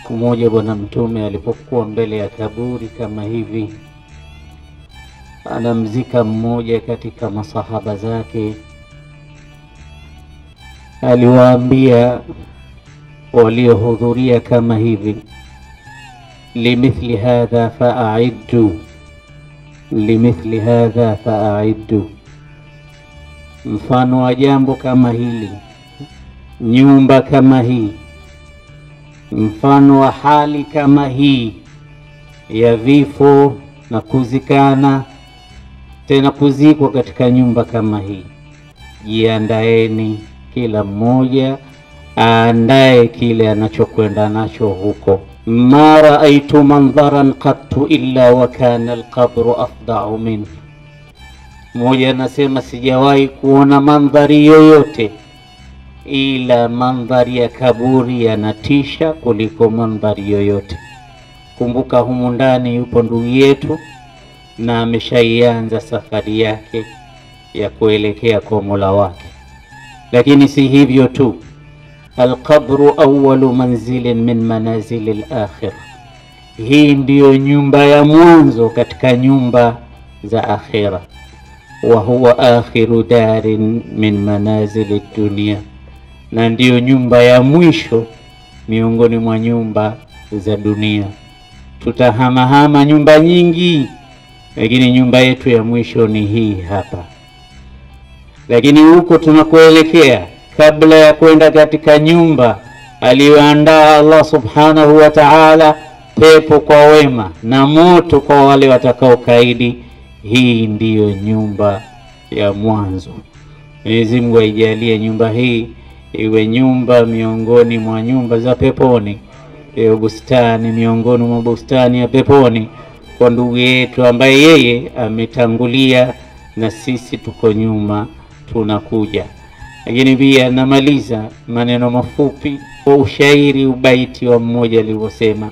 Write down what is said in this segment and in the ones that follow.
Siku moja Bwana Mtume alipokuwa mbele ya kaburi kama hivi, anamzika mmoja katika masahaba zake, aliwaambia waliohudhuria kama hivi, limithli hadha fa'iddu, limithli hadha fa'iddu. Mfano wa jambo kama hili, nyumba kama hii, mfano wa hali kama hii ya vifo na kuzikana, tena kuzikwa katika nyumba kama hii, jiandaeni, kila mmoja aandae kile anachokwenda nacho huko. Ma raaitu mandharan qattu illa wa kana alqabru afda'u minhu. Mmoja anasema sijawahi kuona mandhari yoyote ila mandhari ya kaburi yanatisha kuliko mandhari yoyote. Kumbuka humu ndani yupo ndugu yetu na ameshaianza safari yake ya kuelekea kwa Mola wake. Lakini si hivyo tu, alqabru awwalu manzilin min manazili al-akhirah. Hii ndiyo nyumba ya mwanzo katika nyumba za akhira, wa huwa akhiru darin min manazili dunia, na ndiyo nyumba ya mwisho miongoni mwa nyumba za dunia. Tutahamahama nyumba nyingi, lakini nyumba yetu ya mwisho ni hii hapa. Lakini huko tunakoelekea, kabla ya kwenda katika nyumba aliyoandaa Allah subhanahu wa ta'ala, pepo kwa wema na moto kwa wale watakaokaidi, hii ndiyo nyumba ya mwanzo. Mwenyezi Mungu aijalie nyumba hii iwe nyumba miongoni mwa nyumba za peponi, iwe bustani miongoni mwa bustani ya peponi kwa ndugu yetu ambaye yeye ametangulia na sisi tuko nyuma tunakuja. Lakini pia namaliza maneno mafupi kwa ushairi, ubaiti wa mmoja alivyosema,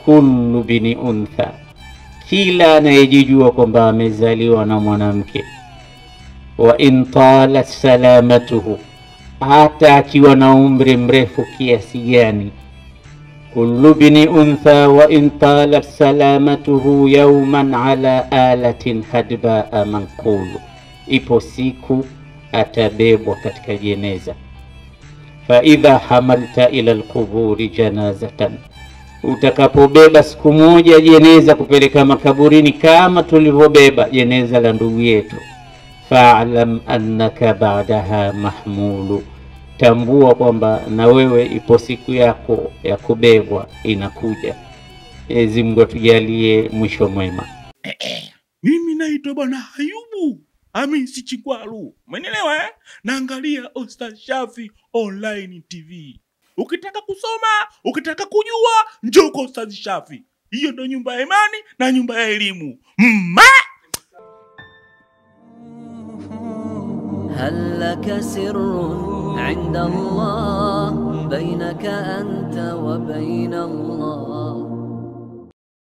kullu bini untha, kila anayejijua kwamba amezaliwa na mwanamke, wa in talat salamatuhu, hata akiwa na umri mrefu kiasi gani, kullu bini untha wa in talat salamatuhu yawman ala alatin hadba manqulu, ipo siku atabebwa katika jeneza. Fa idha hamalta ila alquburi janazatan, utakapobeba siku moja jeneza kupeleka makaburini kama tulivyobeba jeneza la ndugu yetu, fa'lam annaka ba'daha mahmulu, tambua kwamba na wewe ipo siku yako ya kubebwa inakuja. Mwenyezi Mungu atujalie mwisho mwema. Mimi naitwa Bwana Ayubu Hamisi Chikwalu, umeelewa eh? Naangalia Ustadh Shafi Online TV. Ukitaka kusoma, ukitaka kujua, njoo kwa Ustadh Shafi. Hiyo ndo nyumba ya imani na nyumba ya elimu. هل لك سر عند الله بينك أنت وبين الله